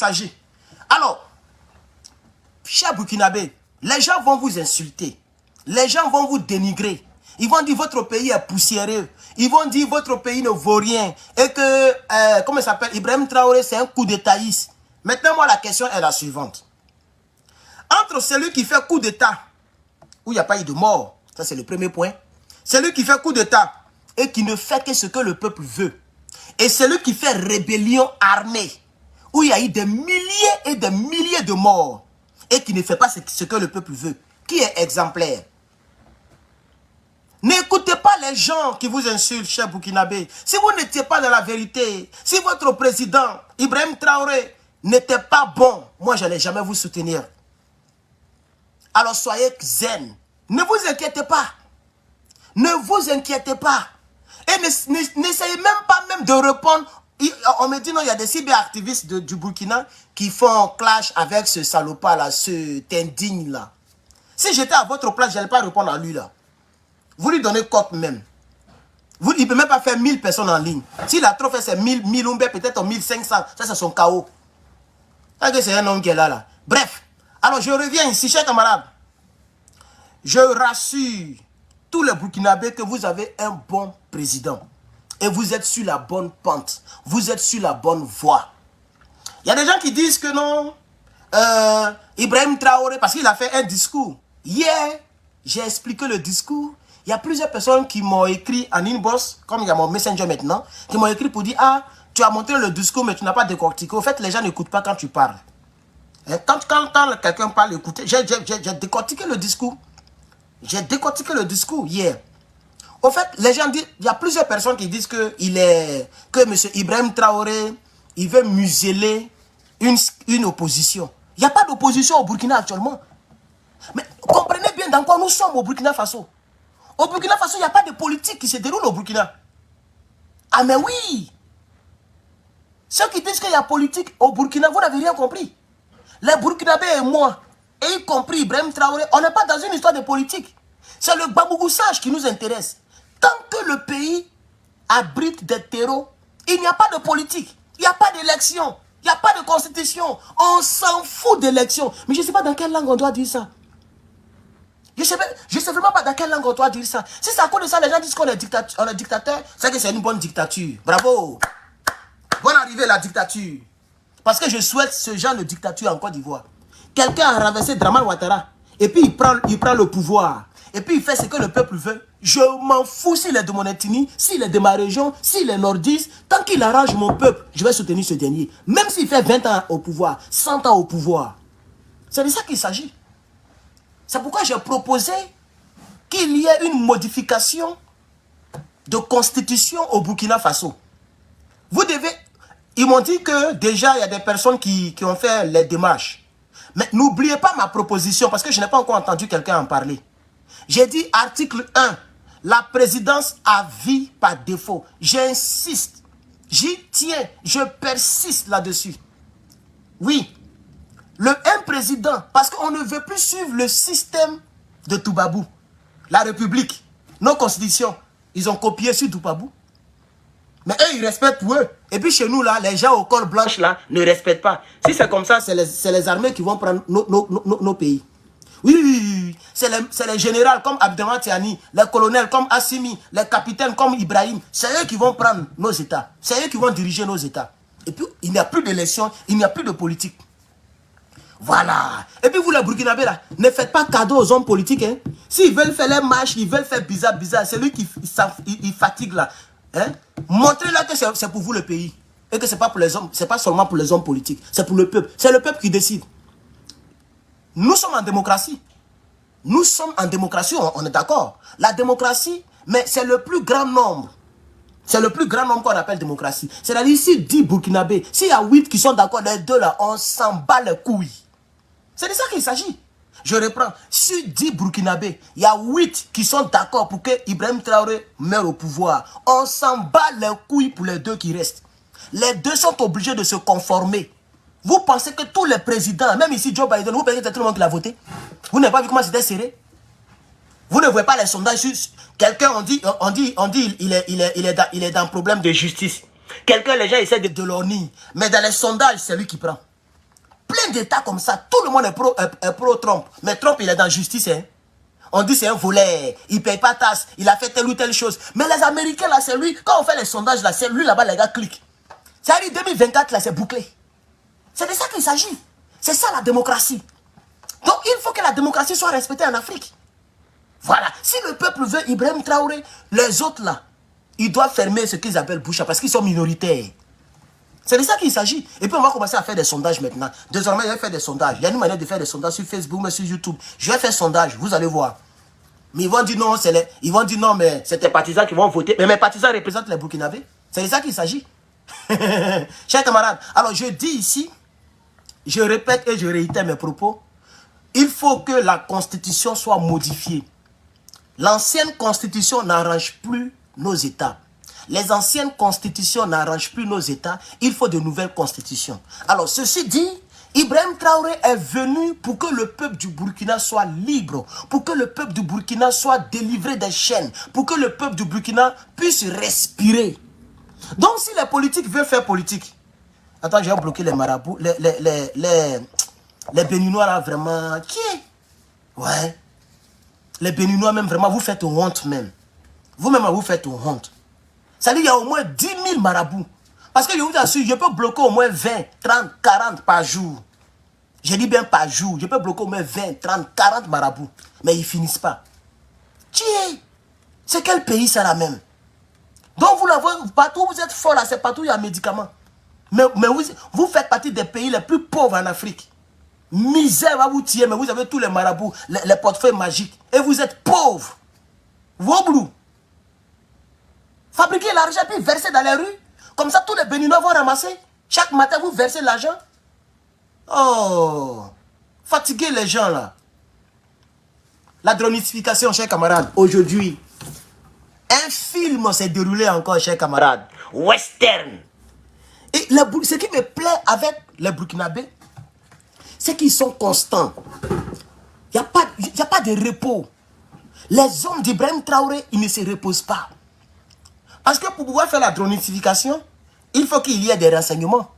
s'agit. Alors, cher Burkinabé, les gens vont vous insulter. Les gens vont vous dénigrer. Ils vont dire votre pays est poussiéreux. Ils vont dire votre pays ne vaut rien. Et que, comment il s'appelle, Ibrahim Traoré, c'est un coup d'étaïs. Maintenant, moi, la question est la suivante. Entre celui qui fait coup d'état, où il n'y a pas eu de mort, ça c'est le premier point. Celui qui fait coup d'état et qui ne fait que ce que le peuple veut. Et celui qui fait rébellion armée, où il y a eu des milliers et des milliers de morts. Et qui ne fait pas ce que le peuple veut. Qui est exemplaire? N'écoutez pas les gens qui vous insultent, cher Burkinabé. Si vous n'étiez pas dans la vérité, si votre président, Ibrahim Traoré, n'était pas bon, moi je n'allais jamais vous soutenir. Alors soyez zen. Ne vous inquiétez pas. Ne vous inquiétez pas. Et n'essayez même pas de répondre. On me dit non, il y a des cyberactivistes du Burkina qui font clash avec ce salopard là, ce indigne là. Si j'étais à votre place, je n'allais pas répondre à lui là. Vous lui donnez cote même. Il ne peut même pas faire 1000 personnes en ligne. S'il a trop fait ses 1000 ou peut-être 1500, ça c'est son chaos. C'est un homme qui est là. Bref, alors je reviens ici, chers camarades. Je rassure tous les Burkinabés que vous avez un bon président. Et vous êtes sur la bonne pente. Vous êtes sur la bonne voie. Il y a des gens qui disent que non, Ibrahim Traoré, parce qu'il a fait un discours. Hier, j'ai expliqué le discours. Il y a plusieurs personnes qui m'ont écrit en inbox, comme il y a mon messenger maintenant, qui m'ont écrit pour dire, ah, tu as montré le discours, mais tu n'as pas décortiqué. Au fait, les gens n'écoutent pas quand tu parles. Et quand quelqu'un parle, écoutez, j'ai décortiqué le discours. J'ai décortiqué le discours hier. Au fait, les gens disent, il y a plusieurs personnes qui disent que M. Ibrahim Traoré, il veut museler une opposition. Il n'y a pas d'opposition au Burkina actuellement. Mais comprenez bien dans quoi nous sommes au Burkina Faso. Au Burkina Faso, il n'y a pas de politique qui se déroule au Burkina. Ah mais oui. Ceux qui disent qu'il y a politique au Burkina, vous n'avez rien compris. Les Burkinabés et moi, et y compris Ibrahim Traoré, on n'est pas dans une histoire de politique. C'est le babougoussage qui nous intéresse. Tant que le pays abrite des terreaux, il n'y a pas de politique. Il n'y a pas d'élection. Il n'y a pas de constitution. On s'en fout d'élection. Mais je ne sais pas dans quelle langue on doit dire ça. Je ne sais vraiment pas dans quelle langue on doit dire ça. Si c'est à cause de ça, les gens disent qu'on est dictateur, c'est que c'est une bonne dictature. Bravo. Bonne arrivée la dictature. Parce que je souhaite ce genre de dictature en Côte d'Ivoire. Quelqu'un a renversé Draman Ouattara. Et puis il prend le pouvoir. Et puis il fait ce que le peuple veut. Je m'en fous s'il est de mon ethnie, s'il est de ma région, s'il est nordiste. Tant qu'il arrange mon peuple, je vais soutenir ce dernier. Même s'il fait 20 ans au pouvoir, 100 ans au pouvoir. C'est de ça qu'il s'agit. C'est pourquoi j'ai proposé qu'il y ait une modification de constitution au Burkina Faso. Vous devez... Ils m'ont dit que déjà, il y a des personnes qui ont fait les démarches. Mais n'oubliez pas ma proposition, parce que je n'ai pas encore entendu quelqu'un en parler. J'ai dit article 1, la présidence à vie par défaut. J'insiste, j'y tiens, je persiste là-dessus. Oui, un président, parce qu'on ne veut plus suivre le système de Toubabou. La République, nos constitutions, ils ont copié sur Toubabou. Mais eux, ils respectent eux. Et puis chez nous, là, les gens au col blanche, là, ne respectent pas. Si c'est comme ça, c'est les armées qui vont prendre nos pays. Oui. C'est les généraux comme Abdelrahman Tiani, les colonels comme Assimi, les capitaines comme Ibrahim. C'est eux qui vont prendre nos États. C'est eux qui vont diriger nos États. Et puis, il n'y a plus d'élection, il n'y a plus de politique. Voilà. Et puis vous, les Burkinabés, là, ne faites pas cadeau aux hommes politiques. Hein. S'ils veulent faire les marches, ils veulent faire bizarre. C'est lui qui fatigue, là. Hein? Montrez-leur que c'est pour vous le pays. Et que ce n'est pas pour les hommes, c'est pas seulement pour les hommes politiques. C'est pour le peuple. C'est le peuple qui décide. Nous sommes en démocratie. Nous sommes en démocratie, on est d'accord. La démocratie, mais c'est le plus grand nombre. C'est le plus grand nombre qu'on appelle démocratie. C'est-à-dire, ici, 10 Burkinabés, s'il y a 8 qui sont d'accord, les 2 là, on s'en bat les couilles. C'est de ça qu'il s'agit. Je reprends. Sur 10 Burkinabés, il y a 8 qui sont d'accord pour que Ibrahim Traoré meure au pouvoir. On s'en bat les couilles pour les 2 qui restent. Les 2 sont obligés de se conformer. Vous pensez que tous les présidents, même ici Joe Biden, vous pensez que c'est tout le monde qui l'a voté? Vous n'avez pas vu comment c'était serré? Vous ne voyez pas les sondages. Quelqu'un, on dit il est dans un problème de justice. Quelqu'un, les gens essaient de l'ornir. Mais dans les sondages, c'est lui qui prend. plein d'États comme ça. Tout le monde est pro Trump. Mais Trump, il est dans la justice. Hein. On dit c'est un voleur, il ne paye pas tasse, il a fait telle ou telle chose. Mais les Américains, là, c'est lui. Quand on fait les sondages, là, c'est lui, là-bas, les gars cliquent. Ça arrive 2024, là, c'est bouclé. C'est de ça qu'il s'agit. C'est ça la démocratie. Donc, il faut que la démocratie soit respectée en Afrique. Voilà. Si le peuple veut Ibrahim Traoré, les autres, là, ils doivent fermer ce qu'ils appellent bouche parce qu'ils sont minoritaires. C'est de ça qu'il s'agit. Et puis on va commencer à faire des sondages maintenant. Désormais, je vais faire des sondages. Il y a une manière de faire des sondages sur Facebook, mais sur YouTube. Je vais faire sondage, vous allez voir. Mais ils vont dire non, mais c'est tes partisans qui vont voter. Mais mes partisans représentent les Burkinabés. C'est de ça qu'il s'agit. Chers camarades, alors je dis ici, je répète et je réitère mes propos. Il faut que la constitution soit modifiée. L'ancienne constitution n'arrange plus nos États. Les anciennes constitutions n'arrangent plus nos États. Il faut de nouvelles constitutions. Alors, ceci dit, Ibrahim Traoré est venu pour que le peuple du Burkina soit libre, pour que le peuple du Burkina soit délivré des chaînes, pour que le peuple du Burkina puisse respirer. Donc, si les politiques veulent faire politique, attends, j'ai bloqué les marabouts, les Béninois là, vraiment, qui est? Ouais. Les Béninois même, vraiment, vous faites honte même. Vous-même, vous faites honte. Ça dit, il y a au moins 10 000 marabouts. Parce que je vous assure, je peux bloquer au moins 20, 30, 40 par jour. Je dis bien par jour. Je peux bloquer au moins 20, 30, 40 marabouts. Mais ils ne finissent pas. C'est quel pays ça là même? Donc vous l'avez partout, vous êtes fort là, c'est partout il y a un médicament. Mais vous faites partie des pays les plus pauvres en Afrique. Misère va vous tirer, mais vous avez tous les marabouts, les portefeuilles magiques. Et vous êtes pauvres. Voblou. Fabriquez l'argent puis versez dans les rues. Comme ça, tous les Béninois vont ramasser. Chaque matin, vous versez l'argent. Oh, fatiguez les gens là. La dronification, chers camarades. Aujourd'hui, un film s'est déroulé encore, chers camarades. Western. Et ce qui me plaît avec les Burkinabés, c'est qu'ils sont constants. Il n'y a pas de repos. Les hommes d'Ibrahim Traoré, ils ne se reposent pas. Parce que pour pouvoir faire la dronification, il faut qu'il y ait des renseignements.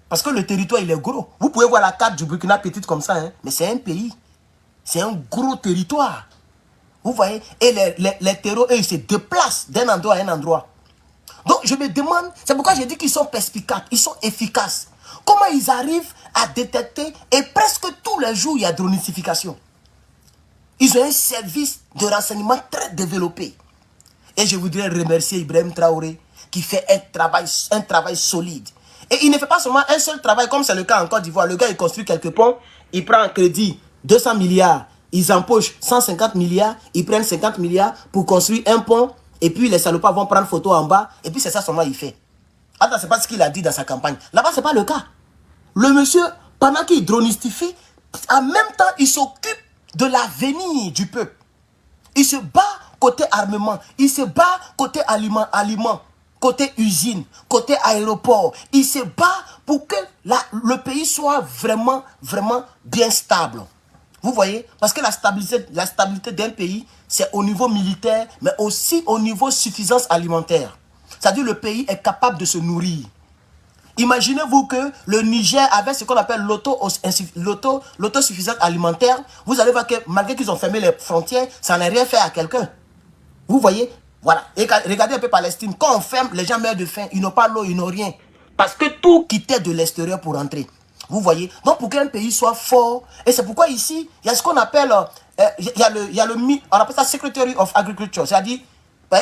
Parce que le territoire, il est gros. Vous pouvez voir la carte du Burkina petite comme ça, hein, mais c'est un pays. C'est un gros territoire. Vous voyez? Et les terreaux, eux, ils se déplacent d'un endroit à un endroit. Donc, je me demande, c'est pourquoi je dis qu'ils sont perspicaces, ils sont efficaces. Comment ils arrivent à détecter, et presque tous les jours, il y a dronification. Ils ont un service de renseignement très développé. Et je voudrais remercier Ibrahim Traoré qui fait un travail solide. Et il ne fait pas seulement un seul travail comme c'est le cas en Côte d'Ivoire. Le gars, il construit quelques ponts, il prend en crédit 200 milliards, ils empochent 150 milliards, ils prennent 50 milliards pour construire un pont, et puis les salopards vont prendre photo en bas, et puis c'est ça seulement il fait. Attends, c'est pas ce qu'il a dit dans sa campagne. Là-bas, c'est pas le cas. Le monsieur, pendant qu'il dronistifie, en même temps, il s'occupe de l'avenir du peuple. Il se bat côté armement, il se bat côté aliment, côté usine, côté aéroport. Il se bat pour que le pays soit vraiment, vraiment bien stable. Vous voyez? Parce que la stabilité d'un pays, c'est au niveau militaire, mais aussi au niveau suffisance alimentaire. C'est-à-dire le pays est capable de se nourrir. Imaginez-vous que le Niger avait ce qu'on appelle l'autosuffisance alimentaire. Vous allez voir que malgré qu'ils ont fermé les frontières, ça n'a rien fait à quelqu'un. Vous voyez? Voilà. Et regardez un peu Palestine. Quand on ferme, les gens meurent de faim. Ils n'ont pas l'eau, ils n'ont rien. Parce que tout quittait de l'extérieur pour entrer. Vous voyez? Donc pour qu'un pays soit fort, et c'est pourquoi ici, il y a ce qu'on appelle, on appelle ça Secretary of Agriculture. C'est-à-dire,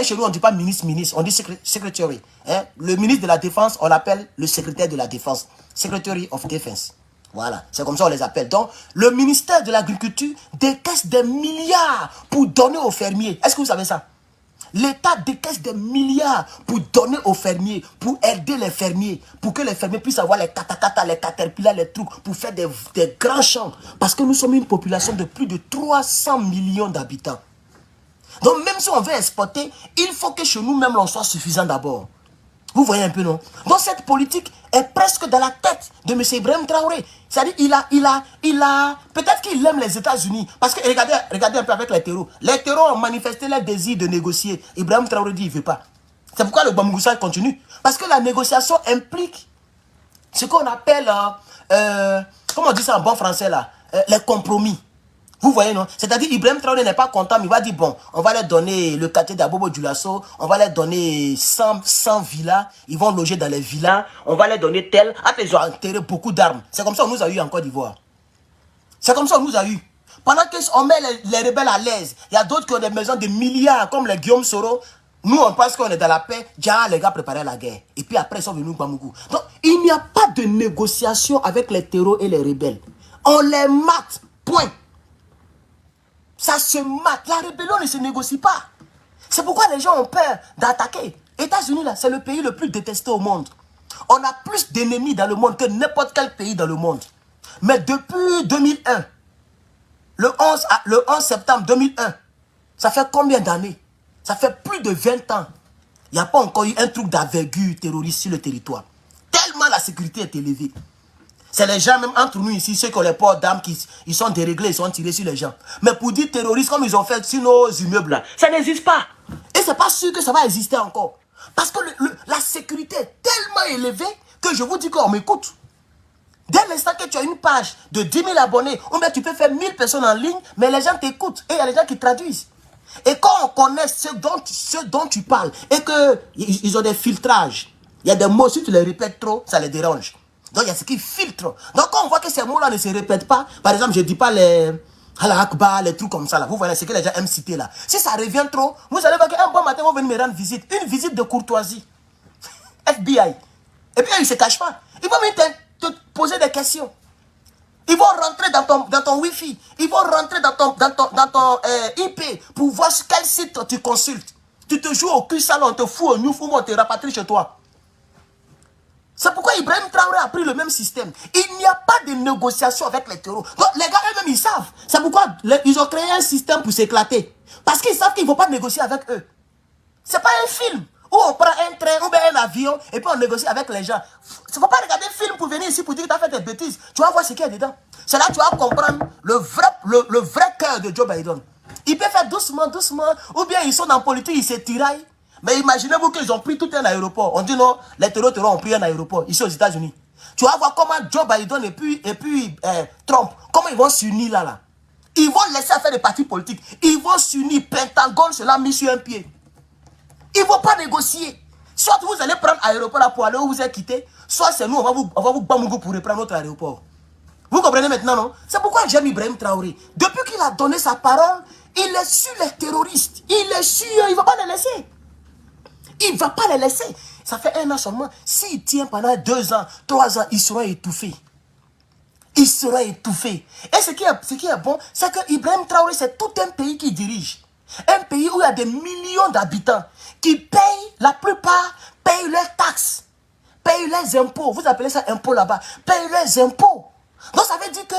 chez nous, on ne dit pas ministre, on dit secretary. Hein? Le ministre de la Défense, on l'appelle le secrétaire de la Défense. Secretary of Defense. Voilà, c'est comme ça on les appelle. Donc, le ministère de l'Agriculture décaisse des milliards pour donner aux fermiers. Est-ce que vous savez ça? L'État décaisse des milliards pour donner aux fermiers, pour aider les fermiers, pour que les fermiers puissent avoir les katakata, les caterpillars, les trucs, pour faire des grands champs. Parce que nous sommes une population de plus de 300 millions d'habitants. Donc même si on veut exporter, il faut que chez nous-mêmes on soit suffisant d'abord. Vous voyez un peu, non? Donc cette politique est presque dans la tête de M. Ibrahim Traoré. C'est-à-dire il a peut-être qu'il aime les États-Unis. Parce que regardez un peu avec les terreaux. Les terreaux ont manifesté leur désir de négocier. Ibrahim Traoré dit il ne veut pas. C'est pourquoi le Bamgoussa continue. Parce que la négociation implique ce qu'on appelle comment on dit ça en bon français là, les compromis. Vous voyez, non? C'est-à-dire, Ibrahim Traoré n'est pas content, mais il va dire, bon, on va leur donner le quartier d'Abobo Dioulasso, on va leur donner 100 villas, ils vont loger dans les villas, on va leur donner tel. Après, ils ont enterré beaucoup d'armes. C'est comme ça qu'on nous a eu en Côte d'Ivoire. C'est comme ça qu'on nous a eu. Pendant qu'on met les rebelles à l'aise, il y a d'autres qui ont des maisons de milliards, comme les Guillaume Soro. Nous, on pense qu'on est dans la paix. Déjà, les gars préparaient la guerre. Et puis après, ils sont venus au Bamoukou. Donc, il n'y a pas de négociation avec les terreaux et les rebelles. On les mate. Point. Ça se mate. La rébellion ne se négocie pas. C'est pourquoi les gens ont peur d'attaquer. États-Unis, là, c'est le pays le plus détesté au monde. On a plus d'ennemis dans le monde que n'importe quel pays dans le monde. Mais depuis 2001, le 11 septembre 2001, ça fait combien d'années? Ça fait plus de 20 ans. Il n'y a pas encore eu un truc d'envergure terroriste sur le territoire. Tellement la sécurité est élevée. C'est les gens, même entre nous ici, ceux qui ont les ports d'armes, ils sont déréglés, ils sont tirés sur les gens. Mais pour dire terroriste, comme ils ont fait sur nos immeubles là, ça n'existe pas. Et c'est pas sûr que ça va exister encore. Parce que la sécurité est tellement élevée que je vous dis qu'on m'écoute. Dès l'instant que tu as une page de 10 000 abonnés, ou bien tu peux faire 1000 personnes en ligne, mais les gens t'écoutent et il y a des gens qui traduisent. Et quand on connaît ce dont tu parles, et qu'ils ont des filtrages, il y a des mots, si tu les répètes trop, ça les dérange. Donc il y a ce qui filtre. Donc quand on voit que ces mots-là ne se répètent pas, par exemple, je ne dis pas les Allah Akbar, les trucs comme ça, là. Vous voyez ce que les gens aiment citer là. Si ça revient trop, vous allez voir qu'un bon matin, ils vont venir me rendre visite. Une visite de courtoisie. FBI. Et puis ils ne se cachent pas. Ils vont venir te poser des questions. Ils vont rentrer dans ton Wi-Fi. Ils vont rentrer dans ton IP pour voir quel site tu consultes. Tu te joues au cul salon, on te fout au Newfoundland, on te rapatrie chez toi. C'est pourquoi Ibrahim Traoré a pris le même système. Il n'y a pas de négociation avec les terreaux. Donc les gars eux-mêmes ils savent. C'est pourquoi ils ont créé un système pour s'éclater. Parce qu'ils savent qu'ils ne vont pas négocier avec eux. Ce n'est pas un film où on prend un train ou bien un avion et puis on négocie avec les gens. Il ne faut pas regarder un film pour venir ici pour dire que tu as fait des bêtises. Tu vas voir ce qu'il y a dedans. C'est là que tu vas comprendre le vrai cœur de Joe Biden. Il peut faire doucement, doucement, ou bien ils sont dans la politique, ils se tiraillent. Mais imaginez-vous qu'ils ont pris tout un aéroport. On dit non, les terroristes ont pris un aéroport ici aux États-Unis. Tu vas voir comment Joe Biden et puis Trump, comment ils vont s'unir là. Ils vont laisser faire des partis politiques. Ils vont s'unir. Pentagone sera mis sur un pied. Ils ne vont pas négocier. Soit vous allez prendre l'aéroport là pour aller où vous êtes quitté, soit c'est nous, on va vous bamougo pour reprendre notre aéroport. Vous comprenez maintenant, non? C'est pourquoi j'aime Ibrahim Traoré. Depuis qu'il a donné sa parole, il est sur les terroristes. Il est sur eux, il ne va pas les laisser. Il ne va pas les laisser. Ça fait 1 an seulement. S'il tient pendant 2 ans, 3 ans, ils seront étouffés. Ils seront étouffés. Et ce qui est bon, c'est que Ibrahim Traoré, c'est tout un pays qui dirige. Un pays où il y a des millions d'habitants qui payent, la plupart, payent leurs taxes, payent leurs impôts. Vous appelez ça impôts là-bas. Payent leurs impôts. Donc ça veut dire que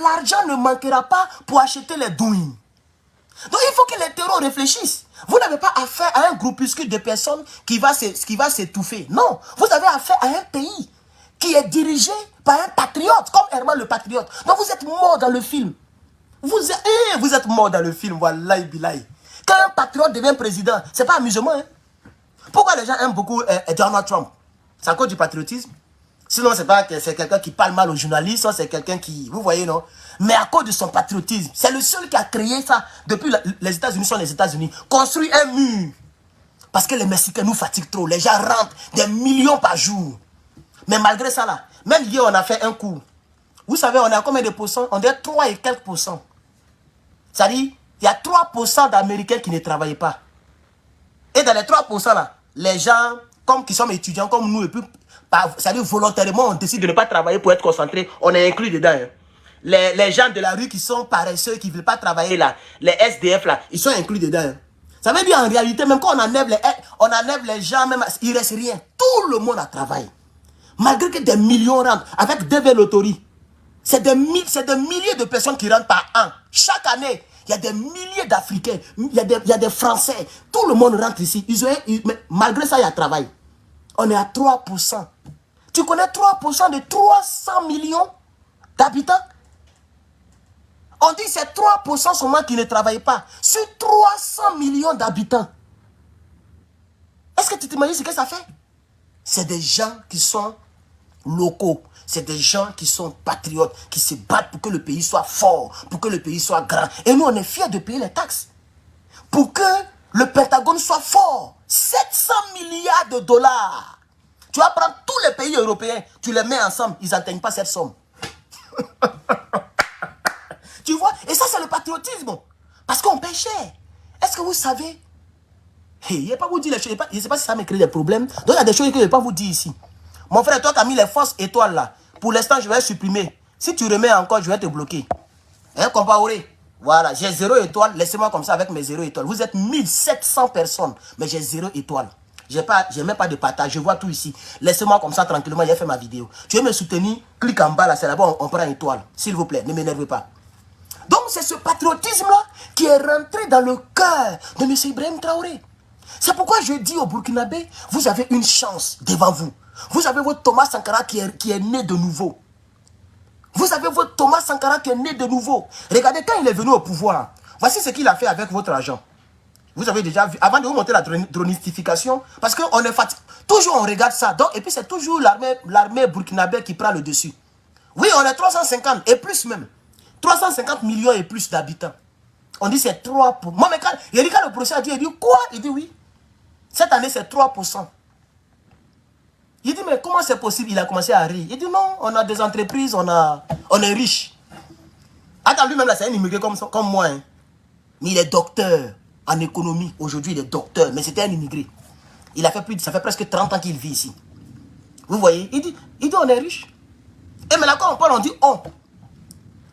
l'argent ne manquera pas pour acheter les douilles. Donc il faut que les terroristes réfléchissent. Vous n'avez pas affaire à un groupuscule de personnes qui va s'étouffer. Non, vous avez affaire à un pays qui est dirigé par un patriote, comme Herman le patriote. Donc vous êtes mort dans le film. Vous êtes mort dans le film, voilà, bilaï. Quand un patriote devient président, c'est pas amusement. Hein? Pourquoi les gens aiment beaucoup Donald Trump? C'est à cause du patriotisme. Sinon, c'est pas que c'est quelqu'un qui parle mal aux journalistes, c'est quelqu'un qui, vous voyez, non? Mais à cause de son patriotisme, c'est le seul qui a créé ça. Depuis les États-Unis sont les États-Unis. Construit un mur. Parce que les Mexicains nous fatiguent trop. Les gens rentrent des millions par jour. Mais malgré ça, là, même hier, on a fait un coup. Vous savez, on est à combien de pourcents? On est 3 et quelques pourcents. C'est-à-dire, il y a 3% d'Américains qui ne travaillent pas. Et dans les 3% là, les gens, comme qui sont étudiants comme nous, et puis, c'est-à-dire volontairement, on décide de ne pas travailler pour être concentré, on est inclus dedans. Hein. Les gens de la rue qui sont paresseux, qui ne veulent pas travailler là, les SDF là, ils sont inclus dedans. Hein. Ça veut dire en réalité, même quand on enlève les gens, même, il ne reste rien. Tout le monde a travaillé. Malgré que des millions rentrent avec des vélotories. C'est des milliers de personnes qui rentrent par an. Chaque année, il y a des milliers d'Africains, il y a des Français. Tout le monde rentre ici. Mais malgré ça, il y a travail. On est à 3%. Tu connais 3% de 300 millions d'habitants? On dit que c'est 3% seulement qui ne travaillent pas. Sur 300 millions d'habitants. Est-ce que tu t'imagines ce que ça fait? C'est des gens qui sont locaux. C'est des gens qui sont patriotes, qui se battent pour que le pays soit fort, pour que le pays soit grand. Et nous, on est fiers de payer les taxes. Pour que le Pentagone soit fort. 700 milliards de dollars. Tu vas prendre tous les pays européens, tu les mets ensemble, ils n'atteignent pas cette somme. Tu vois? Et ça, c'est le patriotisme. Parce qu'on paye cher. Est-ce que vous savez? Je ne vais pas vous dire les choses. Je ne sais pas si ça me crée des problèmes. Donc, il y a des choses que je ne vais pas vous dire ici. Mon frère, toi qui as mis les fausses étoiles là, pour l'instant, je vais supprimer. Si tu remets encore, je vais te bloquer. Hein, comparé? Voilà, j'ai 0 étoile. Laissez-moi comme ça avec mes 0 étoiles. Vous êtes 1700 personnes, mais j'ai 0 étoile. Je n'ai même pas de partage. Je vois tout ici. Laissez-moi comme ça tranquillement. J'ai fait ma vidéo. Tu veux me soutenir? Clique en bas là. C'est là-bas. On prend une étoile. S'il vous plaît, ne m'énervez pas. Donc, c'est ce patriotisme-là qui est rentré dans le cœur de M. Ibrahim Traoré. C'est pourquoi je dis aux Burkinabés, vous avez une chance devant vous. Vous avez votre Thomas Sankara qui est né de nouveau. Vous avez votre Thomas Sankara qui est né de nouveau. Regardez, quand il est venu au pouvoir, voici ce qu'il a fait avec votre argent. Vous avez déjà vu, avant de vous montrer la dronistification, parce qu'on est fatigué. Toujours on regarde ça. Donc, et puis c'est toujours l'armée burkinabé qui prend le dessus. Oui, on est 350 et plus même. 350 millions et plus d'habitants. On dit c'est 3%. Moi, mais quand le procès a dit, il dit quoi? Il dit oui. Cette année, c'est 3%. Il dit, mais comment c'est possible? Il a commencé à rire. Il dit, non, on a des entreprises, on est riche. Attends, lui-même, là, c'est un immigré comme moi. Hein. Mais il est docteur en économie. Aujourd'hui, il est docteur, mais c'était un immigré. Ça fait presque 30 ans qu'il vit ici. Vous voyez? Il dit, on est riche. Et maintenant, quand on parle, on dit, on.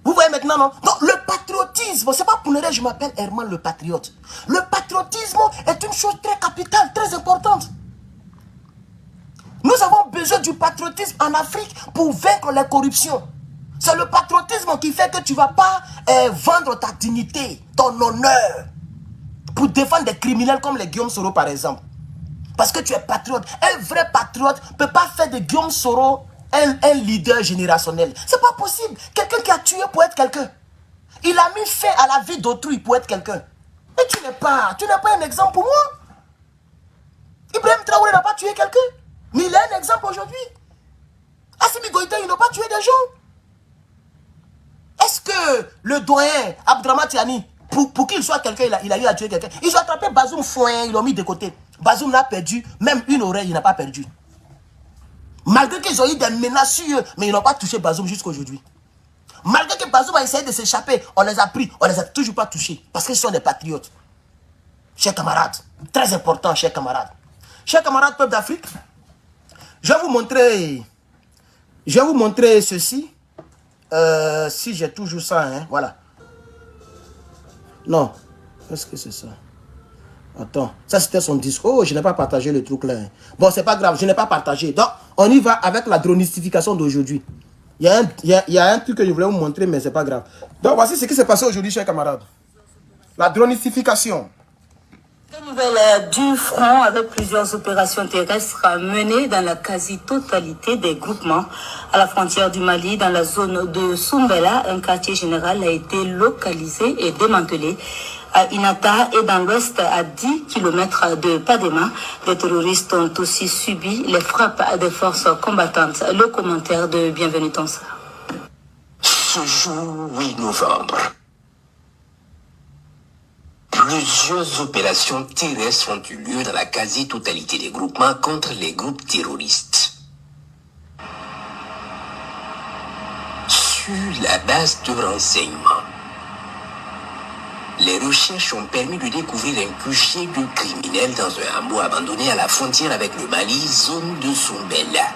Vous voyez maintenant, non? Donc, le patriotisme, c'est pas pour le reste, je m'appelle Herman le patriote. Le patriotisme est une chose très capitale, très importante. Nous avons besoin du patriotisme en Afrique pour vaincre la corruption. C'est le patriotisme qui fait que tu ne vas pas vendre ta dignité, ton honneur, pour défendre des criminels comme les Guillaume Soro par exemple. Parce que tu es patriote. Un vrai patriote ne peut pas faire de Guillaume Soro un leader générationnel. C'est pas possible. Quelqu'un qui a tué pour être quelqu'un. Il a mis fin à la vie d'autrui pour être quelqu'un. Et tu n'es pas un exemple pour moi. Ibrahim Traoré n'a pas tué quelqu'un. Mais il est un exemple aujourd'hui. Assimi Goïta, il n'a pas tué des gens. Est-ce que le doyen Abdraman Tiani, pour qu'il soit quelqu'un, il a eu à tuer quelqu'un? Ils ont attrapé Bazoum Foin, ils l'ont mis de côté. Bazoum n'a perdu, même une oreille, il n'a pas perdu. Malgré qu'ils ont eu des menaces sur eux, mais ils n'ont pas touché Bazoum jusqu'à aujourd'hui. Malgré que Bazoum a essayé de s'échapper, on les a pris, on les a toujours pas touchés. Parce qu'ils sont des patriotes. Chers camarades, très important, chers camarades. Chers camarades, peuple d'Afrique, je vais vous montrer ceci. Si j'ai toujours ça, hein, voilà. Non, est-ce que c'est ça? Attends, ça c'était son discours. Oh, je n'ai pas partagé le truc là. Hein. Bon, c'est pas grave, je n'ai pas partagé. Donc, on y va avec la dronistification d'aujourd'hui. Il y a un truc que je voulais vous montrer, mais c'est pas grave. Donc, voici ce qui s'est passé aujourd'hui, chers camarades. La dronistification. La nouvelle du front avec plusieurs opérations terrestres menées dans la quasi-totalité des groupements à la frontière du Mali, dans la zone de Soumbela. Un quartier général a été localisé et démantelé à Inata et dans l'ouest à 10 km de Padema. Des terroristes ont aussi subi les frappes des forces combattantes. Le commentaire de Bienvenue Tonsa. Ce jour 8 novembre. Plusieurs opérations terrestres ont eu lieu dans la quasi-totalité des groupements contre les groupes terroristes. Sur la base de renseignements, les recherches ont permis de découvrir un QG de criminels dans un hameau abandonné à la frontière avec le Mali, zone de Soumbela.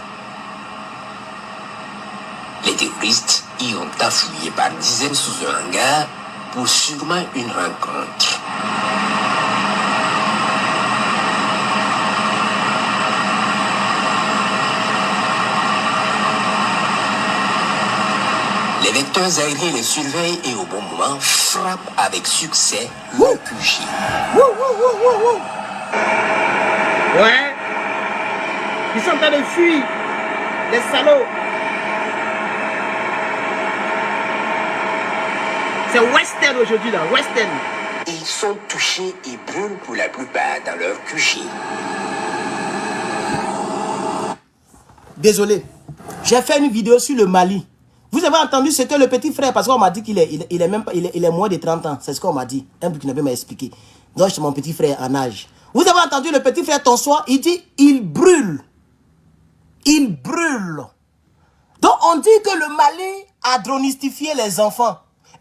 Les terroristes y ont affouillé par dizaines sous un hangar pour sûrement une rencontre. Les vecteurs aériens les surveillent et au bon moment frappent avec succès le QG. Ouais. Ils sont en train de fuir. Les salauds. C'est Western aujourd'hui là, Western. Ils sont touchés et brûlent pour la plupart dans leur QG. Désolé, J'ai fait une vidéo sur le Mali. Vous avez entendu ce que le petit frère, parce qu'on m'a dit qu'il est moins de 30 ans. C'est ce qu'on m'a dit. Un Burkinabé m'a expliqué. Donc, c'est mon petit frère en âge. Vous avez entendu le petit frère Tonsois, il dit, il brûle. Il brûle. Donc, on dit que le Mali a dronistifié les enfants.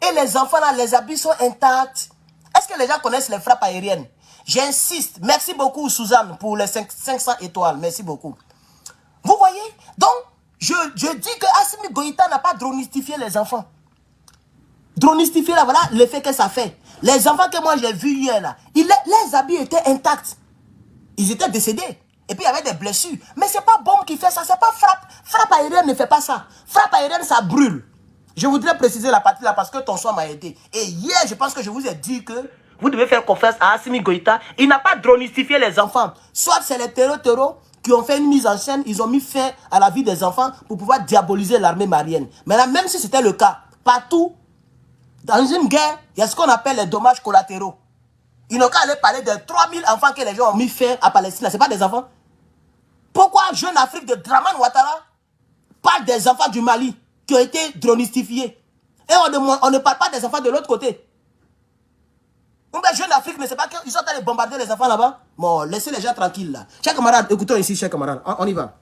Et les enfants, là, les habits sont intacts. Est-ce que les gens connaissent les frappes aériennes? J'insiste. Merci beaucoup, Suzanne, pour les 500 étoiles. Merci beaucoup. Vous voyez? Donc, je dis que Assimi Goïta n'a pas dronistifié les enfants. Dronistifié, là, voilà l'effet que ça fait. Les enfants que moi j'ai vus hier, là, les habits étaient intacts. Ils étaient décédés. Et puis, il y avait des blessures. Mais ce n'est pas bombe qui fait ça. Ce n'est pas frappe. Frappe aérienne ne fait pas ça. Frappe aérienne, ça brûle. Je voudrais préciser la partie là parce que ton choix m'a aidé. Et hier, je pense que je vous ai dit que vous devez faire confiance à Assimi Goïta. Il n'a pas dronistifié les enfants. Soit c'est les terreaux qui ont fait une mise en scène. Ils ont mis fin à la vie des enfants pour pouvoir diaboliser l'armée malienne. Mais là, même si c'était le cas, partout, dans une guerre, il y a ce qu'on appelle les dommages collatéraux. Ils n'ont qu'à aller parler de 3000 enfants que les gens ont mis fin à Palestine. Ce n'est pas des enfants. Pourquoi Jeune Afrique de Draman Ouattara parle des enfants du Mali qui ont été dronistifiés? Et on ne parle pas des enfants de l'autre côté. Jeune Afrique ne sait pas qu'ils sont allés bombarder les enfants là-bas. Bon, laissez les gens tranquilles là. Chers camarades, écoutons ici, chers camarades. On y va.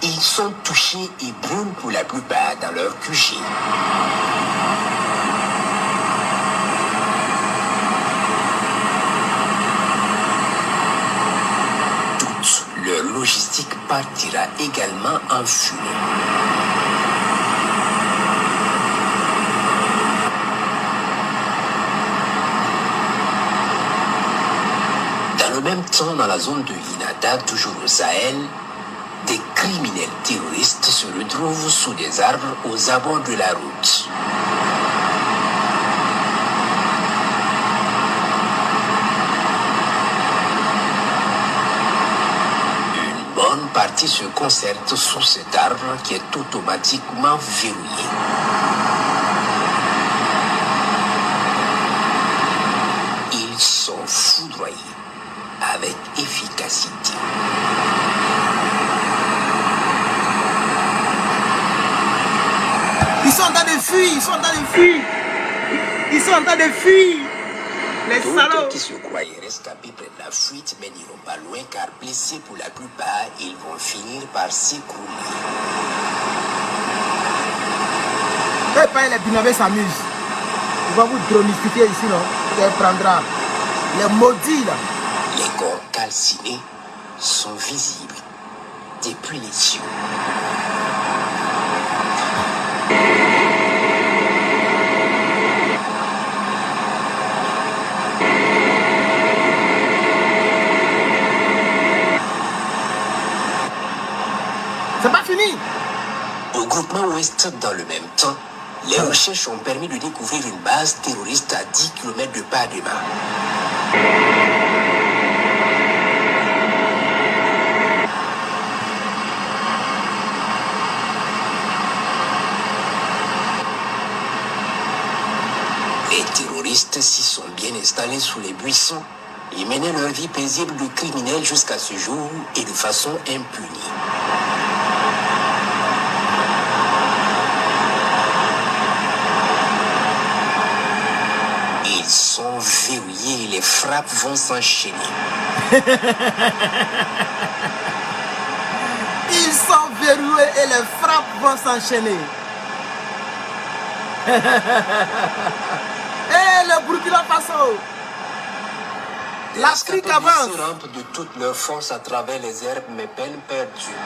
Ils sont touchés et brûlent pour la plupart dans leur QG. Toute leur logistique partira également en fumée. Dans le même temps, dans la zone de Inata, toujours au Sahel, des criminels terroristes se retrouvent sous des arbres aux abords de la route. Une bonne partie se concerte sous cet arbre qui est automatiquement verrouillé. Ils sont foudroyés avec efficacité. Ils sont en train de fuir, ils sont en train de fuir. Ils sont en train de fuir. Les salauds. D'autres qui se croyaient rescapés prennent la fuite mais n'iront pas loin car blessés pour la plupart, ils vont finir par s'écrouler. Les Burkinabés s'amusent. On va vous dronifier ici, non? Vous prendra les maudits là. Les corps calcinés sont visibles depuis les cieux. C'est pas fini. Au groupement Ouest, dans le même temps, les recherches ont permis de découvrir une base terroriste à 10 km de Padema. Les terroristes s'y sont bien installés sous les buissons et menaient leur vie paisible de criminels jusqu'à ce jour et de façon impunie. Ils sont verrouillés et les frappes vont s'enchaîner. Ils sont verrouillés et les frappes vont s'enchaîner. Et le Burkina Faso. L'Afrique avance. Ils rampent de toute leur force à travers les herbes, mais peine perdue.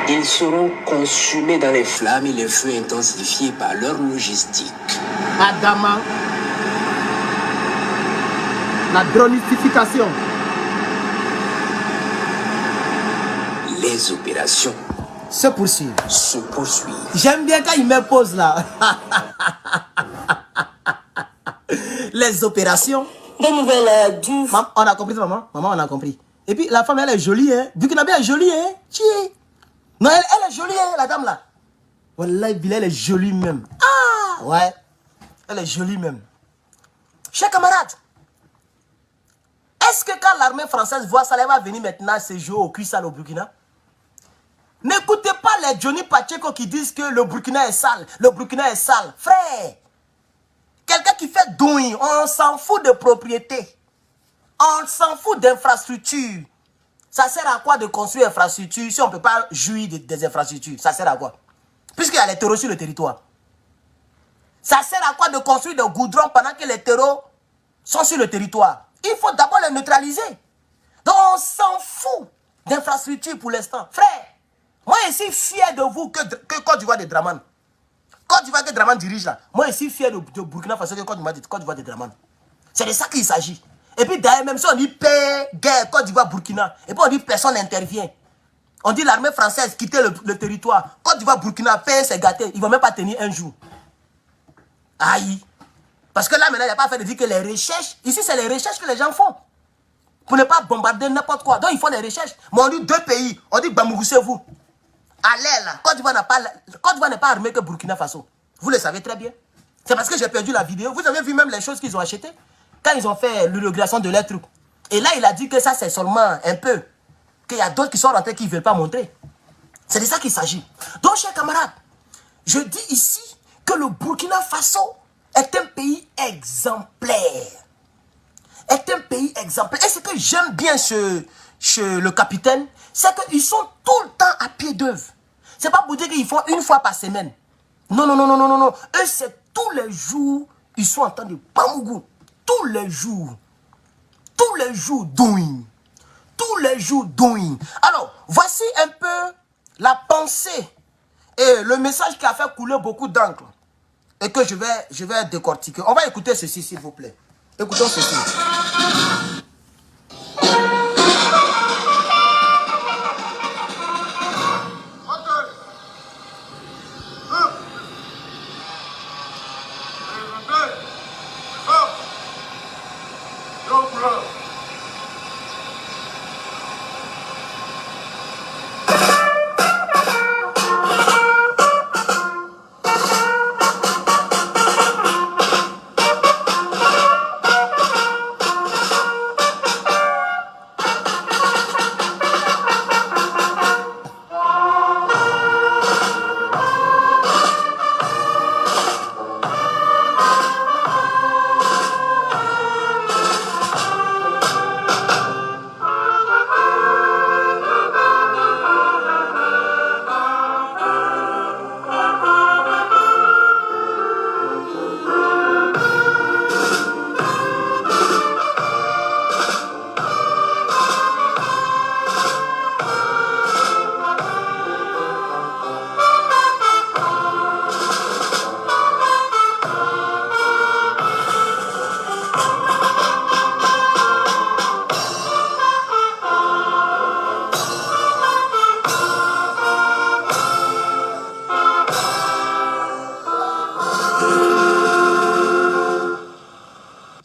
Ils seront consumés dans les flammes et les feux intensifiés par leur logistique. Adama. La dronification. Les opérations se poursuivent. J'aime bien quand il me pose là. Les opérations. Des nouvelles du... On a compris, maman. Maman, on a compris. Et puis la femme, elle est jolie, hein. Burkinabé est jolie, hein. Non, elle est jolie, hein, la dame là. Wallahi, elle est jolie même. Ah, ouais. Elle est jolie même. Chers camarades, est-ce que quand l'armée française voit ça, elle va venir maintenant se jouer au cul sale au Burkina? N'écoutez pas les Johnny Pacheco qui disent que le Burkina est sale. Le Burkina est sale. Frère, quelqu'un qui fait douille, on s'en fout de propriété. On s'en fout d'infrastructure. Ça sert à quoi de construire infrastructure si on ne peut pas jouir des infrastructures? Ça sert à quoi? Puisqu'il y a les terreaux sur le territoire. Ça sert à quoi de construire des goudrons pendant que les terreaux sont sur le territoire? Il faut d'abord les neutraliser. Donc on s'en fout d'infrastructure pour l'instant. Frère, moi je suis fier de vous que Côte d'Ivoire de Dramane. Côte d'Ivoire que Dramane dirige là. Moi je suis fier de Burkina Faso que Côte d'Ivoire de Dramane. C'est de ça qu'il s'agit. Et puis d'ailleurs, même si on dit paix, guerre, Côte d'Ivoire, Burkina, et puis on dit personne n'intervient. On dit l'armée française quitter le territoire. Côte d'Ivoire, Burkina, paix, c'est gâté. Ils ne vont même pas tenir un jour. Aïe. Parce que là, maintenant, il n'y a pas fait de dire que les recherches, ici, c'est les recherches que les gens font. Pour ne pas bombarder n'importe quoi. Donc, ils font les recherches. Mais on dit deux pays. On dit Bamouroussez-vous. Allez là. Côte d'Ivoire n'est pas armée que Burkina Faso. Vous le savez très bien. C'est parce que j'ai perdu la vidéo. Vous avez vu même les choses qu'ils ont achetées. Quand ils ont fait l'inauguration de leurs trucs. Et là, il a dit que ça, c'est seulement un peu. Qu'il y a d'autres qui sont rentrés qui ne veulent pas montrer. C'est de ça qu'il s'agit. Donc, chers camarades, je dis ici que le Burkina Faso est un pays exemplaire. Est un pays exemplaire. Et ce que j'aime bien chez le capitaine, c'est qu'ils sont tout le temps à pied d'œuvre. Ce n'est pas pour dire qu'ils font une fois par semaine. Non, non, non, non, non, non, non. Eux, c'est tous les jours, ils sont en train de Pamougou. Tous les jours. Tous les jours, doing. Tous les jours, doing. Alors, voici un peu la pensée et le message qui a fait couler beaucoup d'encre. Et que je vais décortiquer. On va écouter ceci, s'il vous plaît. Écoutons ceci.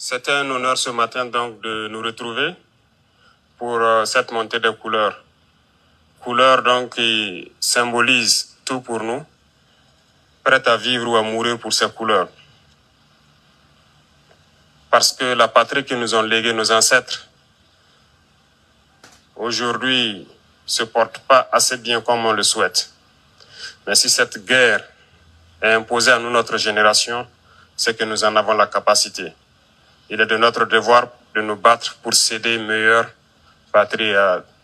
C'est un honneur ce matin donc de nous retrouver pour cette montée des couleurs. Couleurs donc qui symbolisent tout pour nous, prêtes à vivre ou à mourir pour ces couleurs. Parce que la patrie que nous ont léguée nos ancêtres, aujourd'hui, se porte pas assez bien comme on le souhaite. Mais si cette guerre est imposée à nous, notre génération, c'est que nous en avons la capacité. Il est de notre devoir de nous battre pour céder une meilleure patrie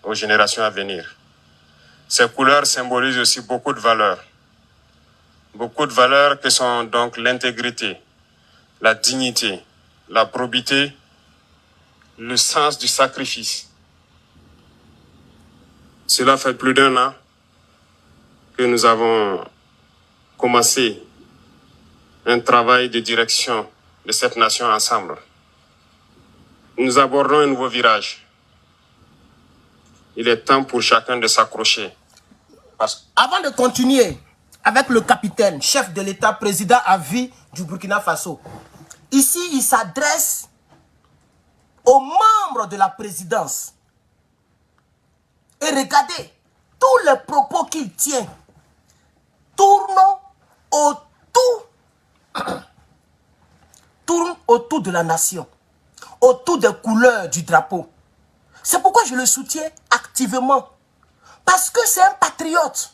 aux générations à venir. Ces couleurs symbolisent aussi beaucoup de valeurs. Beaucoup de valeurs que sont donc l'intégrité, la dignité, la probité, le sens du sacrifice. Cela fait plus d'1 an que nous avons commencé un travail de direction de cette nation ensemble. Nous abordons un nouveau virage. Il est temps pour chacun de s'accrocher. Avant de continuer avec le capitaine, chef de l'État, président à vie du Burkina Faso, ici, il s'adresse aux membres de la présidence. Et regardez, tous les propos qu'il tient tournent autour de la nation, autour des couleurs du drapeau. C'est pourquoi je le soutiens activement. Parce que c'est un patriote.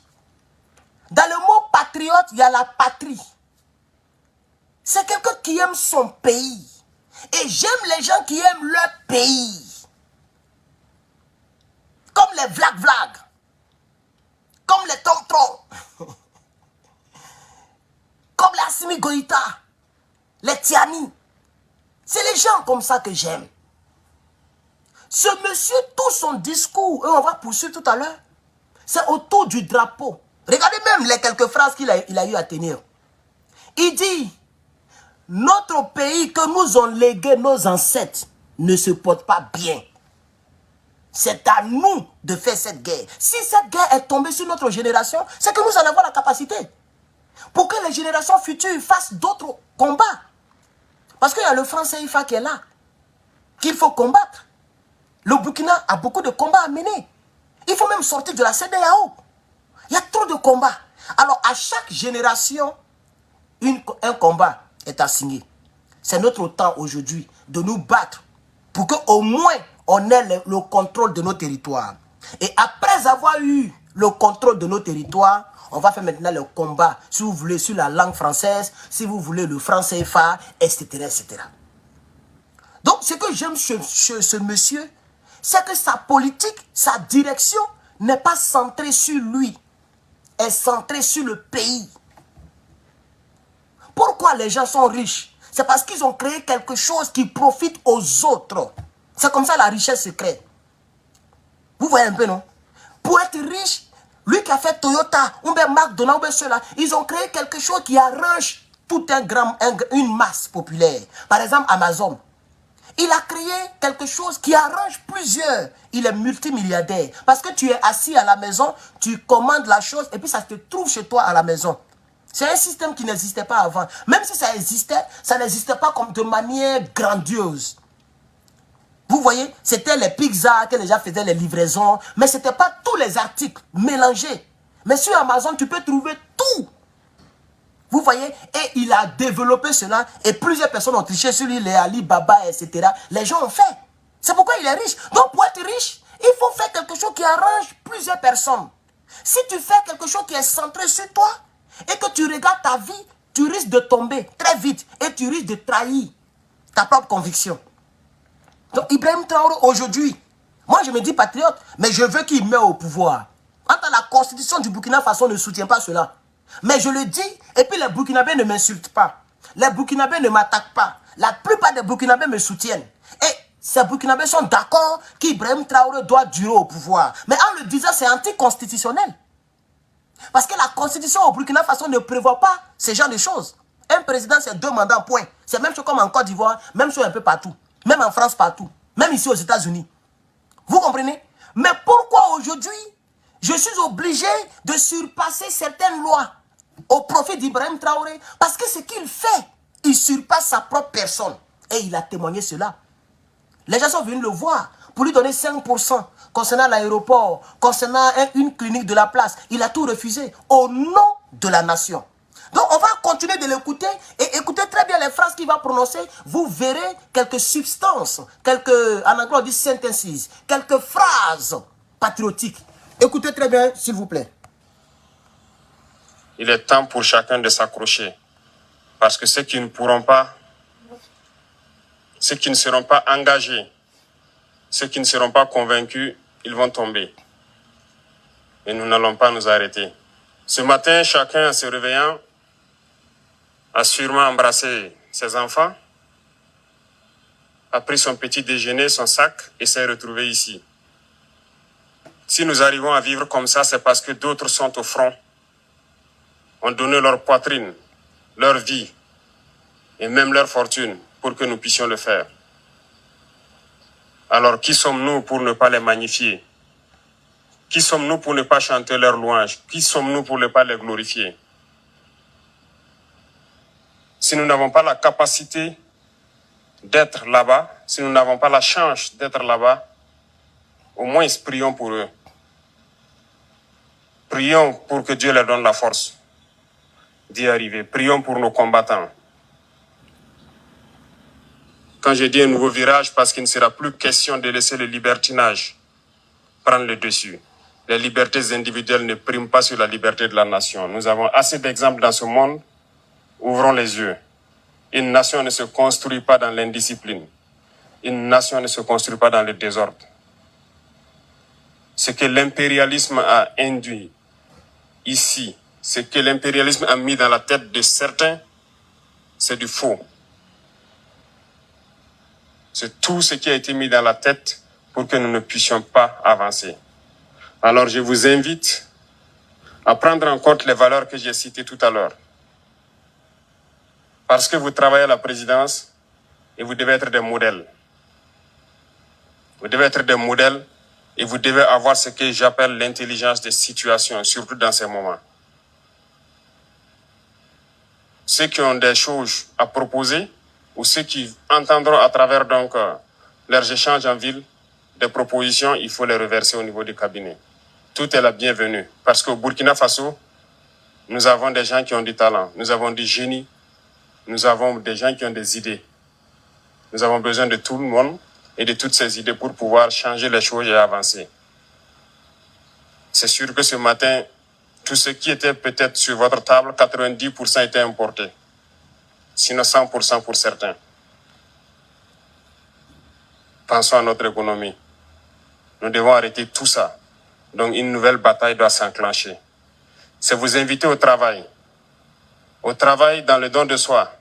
Dans le mot patriote, il y a la patrie. C'est quelqu'un qui aime son pays. Et j'aime les gens qui aiment leur pays. Comme les Vlag, comme les Tom, comme les Assimi Goïta, les Tiani. C'est les gens comme ça que j'aime. Ce monsieur, tout son discours, et on va poursuivre tout à l'heure, c'est autour du drapeau. Regardez même les quelques phrases qu'il a eu à tenir. Il dit, notre pays que nous ont légué nos ancêtres ne se porte pas bien. C'est à nous de faire cette guerre. Si cette guerre est tombée sur notre génération, c'est que nous en avons la capacité. Pour que les générations futures fassent d'autres combats. Parce qu'il y a le franc CFA qui est là, qu'il faut combattre. Le Burkina a beaucoup de combats à mener. Il faut même sortir de la CEDEAO. Il y a trop de combats. Alors, à chaque génération, un combat est assigné. C'est notre temps aujourd'hui de nous battre pour qu'au moins on ait le contrôle de nos territoires. Et après avoir eu le contrôle de nos territoires, on va faire maintenant le combat, si vous voulez, sur la langue française, si vous voulez le franc CFA, etc., etc. Donc, ce que j'aime chez ce monsieur, c'est que sa politique, sa direction n'est pas centrée sur lui. Elle est centrée sur le pays. Pourquoi les gens sont riches? C'est parce qu'ils ont créé quelque chose qui profite aux autres. C'est comme ça la richesse se crée. Vous voyez un peu, non? Pour être riche, lui qui a fait Toyota, ou bien McDonald's, ou bien ceux-là, ils ont créé quelque chose qui arrange toute une masse populaire. Par exemple, Amazon. Il a créé quelque chose qui arrange plusieurs. Il est multimilliardaire. Parce que tu es assis à la maison, tu commandes la chose et puis ça te trouve chez toi à la maison. C'est un système qui n'existait pas avant. Même si ça existait, ça n'existait pas comme de manière grandiose. Vous voyez, c'était les pizzas que les gens faisaient, les livraisons. Mais ce n'était pas tous les articles mélangés. Mais sur Amazon, tu peux trouver tout. Vous voyez, et il a développé cela et plusieurs personnes ont triché sur lui, les Alibaba, etc. Les gens ont fait. C'est pourquoi il est riche. Donc pour être riche, il faut faire quelque chose qui arrange plusieurs personnes. Si tu fais quelque chose qui est centré sur toi et que tu regardes ta vie, tu risques de tomber très vite et tu risques de trahir ta propre conviction. Donc Ibrahim Traoré aujourd'hui, moi je me dis patriote, mais je veux qu'il meure au pouvoir. Quant à la constitution du Burkina Faso ne soutient pas cela. Mais je le dis, et puis les Burkinabés ne m'insultent pas. Les Burkinabés ne m'attaquent pas. La plupart des Burkinabés me soutiennent. Et ces Burkinabés sont d'accord qu'Ibrahim Traoré doit durer au pouvoir. Mais en le disant, c'est anticonstitutionnel. Parce que la constitution au Burkina Faso ne prévoit pas ce genre de choses. Un président, c'est 2 mandats, point. C'est même chose comme en Côte d'Ivoire, même chose un peu partout. Même en France, partout. Même ici aux États-Unis. Vous comprenez? Mais pourquoi aujourd'hui, je suis obligé de surpasser certaines lois au profit d'Ibrahim Traoré? Parce que ce qu'il fait, il surpasse sa propre personne. Et il a témoigné cela. Les gens sont venus le voir pour lui donner 5% concernant l'aéroport, concernant une clinique de la place. Il a tout refusé au nom de la nation. Donc on va continuer de l'écouter et écoutez très bien les phrases qu'il va prononcer. Vous verrez quelques substances, en anglais on dit sentences, quelques phrases patriotiques. Écoutez très bien s'il vous plaît. Il est temps pour chacun de s'accrocher. Parce que ceux qui ne pourront pas, ceux qui ne seront pas engagés, ceux qui ne seront pas convaincus, ils vont tomber. Et nous n'allons pas nous arrêter. Ce matin, chacun en se réveillant a sûrement embrassé ses enfants, a pris son petit déjeuner, son sac et s'est retrouvé ici. Si nous arrivons à vivre comme ça, c'est parce que d'autres sont au front, ont donné leur poitrine, leur vie et même leur fortune pour que nous puissions le faire. Alors, qui sommes-nous pour ne pas les magnifier? Qui sommes-nous pour ne pas chanter leurs louanges? Qui sommes-nous pour ne pas les glorifier? Si nous n'avons pas la capacité d'être là-bas, si nous n'avons pas la chance d'être là-bas, au moins prions pour eux. Prions pour que Dieu leur donne la force d'y arriver. Prions pour nos combattants. Quand je dis un nouveau virage, parce qu'il ne sera plus question de laisser le libertinage prendre le dessus. Les libertés individuelles ne priment pas sur la liberté de la nation. Nous avons assez d'exemples dans ce monde. Ouvrons les yeux. Une nation ne se construit pas dans l'indiscipline. Une nation ne se construit pas dans le désordre. Ce que l'impérialisme a induit ici, ce que l'impérialisme a mis dans la tête de certains, c'est du faux. C'est tout ce qui a été mis dans la tête pour que nous ne puissions pas avancer. Alors je vous invite à prendre en compte les valeurs que j'ai citées tout à l'heure. Parce que vous travaillez à la présidence et vous devez être des modèles. Vous devez être des modèles et vous devez avoir ce que j'appelle l'intelligence des situations, surtout dans ces moments. Ceux qui ont des choses à proposer ou ceux qui entendront à travers donc leurs échanges en ville des propositions, il faut les reverser au niveau du cabinet. Tout est la bienvenue. Parce qu'au Burkina Faso, nous avons des gens qui ont du talent, nous avons du génie, nous avons des gens qui ont des idées. Nous avons besoin de tout le monde et de toutes ces idées pour pouvoir changer les choses et avancer. C'est sûr que ce matin, tout ce qui était peut-être sur votre table, 90% était importé. Sinon 100% pour certains. Pensons à notre économie. Nous devons arrêter tout ça. Donc une nouvelle bataille doit s'enclencher. C'est vous inviter au travail. Au travail dans le don de soi,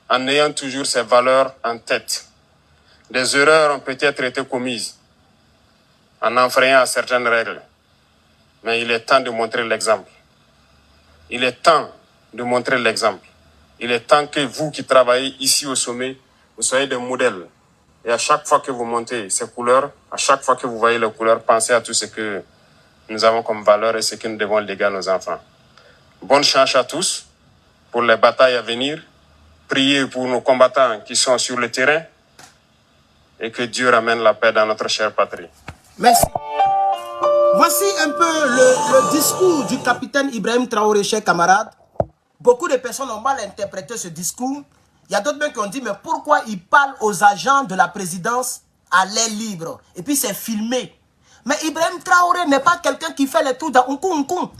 en ayant toujours ces valeurs en tête. Des erreurs ont peut-être été commises en enfreignant à certaines règles. Mais il est temps de montrer l'exemple. Il est temps de montrer l'exemple. Il est temps que vous qui travaillez ici au sommet, vous soyez des modèles. Et à chaque fois que vous montez ces couleurs, à chaque fois que vous voyez les couleurs, pensez à tout ce que nous avons comme valeur et ce que nous devons léguer à nos enfants. Bonne chance à tous pour les batailles à venir. Priez pour nos combattants qui sont sur le terrain et que Dieu ramène la paix dans notre chère patrie. Merci. Voici un peu le discours du capitaine Ibrahim Traoré, chers camarades. Beaucoup de personnes ont mal interprété ce discours. Il y a d'autres même qui ont dit, mais pourquoi il parle aux agents de la présidence à l'air libre? Et puis c'est filmé. Mais Ibrahim Traoré n'est pas quelqu'un qui fait les tours dans Nkoum.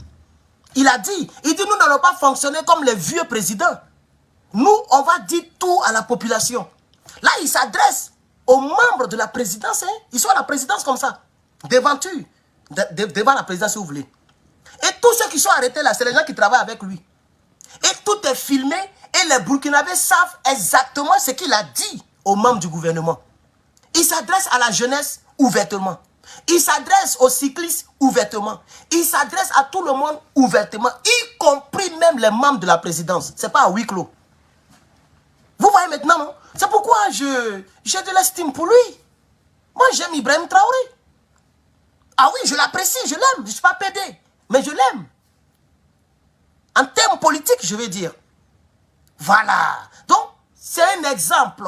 Il a dit, nous n'allons pas fonctionner comme les vieux présidents. Nous, on va dire tout à la population. Là, il s'adresse aux membres de la présidence. Hein. Ils sont à la présidence comme ça. Devant la présidence, si vous voulez. Et tous ceux qui sont arrêtés là, c'est les gens qui travaillent avec lui. Et tout est filmé. Et les Burkinabés savent exactement ce qu'il a dit aux membres du gouvernement. Il s'adresse à la jeunesse ouvertement. Il s'adresse aux cyclistes ouvertement. Il s'adresse à tout le monde ouvertement, y compris même les membres de la présidence. Ce n'est pas à huis clos. Vous voyez maintenant, non? C'est pourquoi j'ai de l'estime pour lui. Moi, j'aime Ibrahim Traoré. Ah oui, je l'apprécie, je l'aime. Je ne suis pas pédé, mais je l'aime. En termes politiques, je veux dire. Voilà. Donc, c'est un exemple.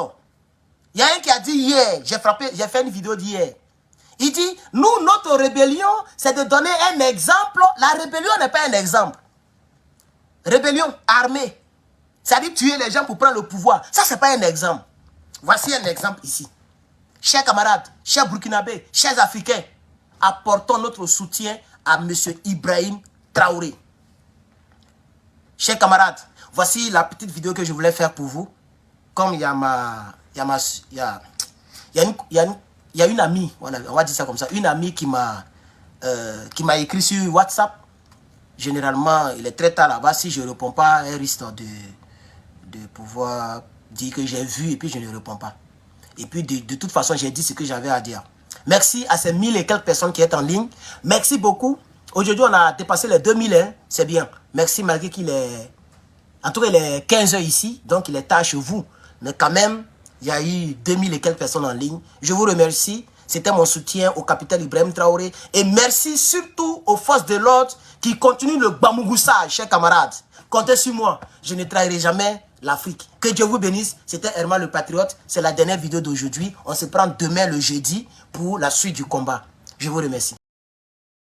Il y a un qui a dit hier, j'ai fait une vidéo d'hier. Il dit, nous, notre rébellion, c'est de donner un exemple. La rébellion n'est pas un exemple. Rébellion armée. C'est-à-dire tuer les gens pour prendre le pouvoir. Ça, ce n'est pas un exemple. Voici un exemple ici. Chers camarades, chers Burkinabés, chers Africains, apportons notre soutien à M. Ibrahim Traoré. Chers camarades, voici la petite vidéo que je voulais faire pour vous. Comme il y a une amie, voilà, on va dire ça comme ça, une amie qui m'a écrit sur WhatsApp. Généralement, il est très tard là-bas. Si je ne réponds pas, elle risque de pouvoir dire que j'ai vu et puis je ne réponds pas. Et puis de toute façon, j'ai dit ce que j'avais à dire. Merci à ces 1000 et quelques personnes qui sont en ligne. Merci beaucoup. Aujourd'hui, on a dépassé les 2000, hein. C'est bien. Merci malgré qu'il est... En tout cas, il est 15 h ici, donc il est tard chez vous. Mais quand même, il y a eu 2000 et quelques personnes en ligne. Je vous remercie. C'était mon soutien au capitaine Ibrahim Traoré. Et merci surtout aux forces de l'ordre qui continuent le bamougussage, chers camarades. Comptez sur moi. Je ne trahirai jamais l'Afrique. Que Dieu vous bénisse. C'était Herman le Patriote. C'est la dernière vidéo d'aujourd'hui. On se prend demain le jeudi pour la suite du combat. Je vous remercie.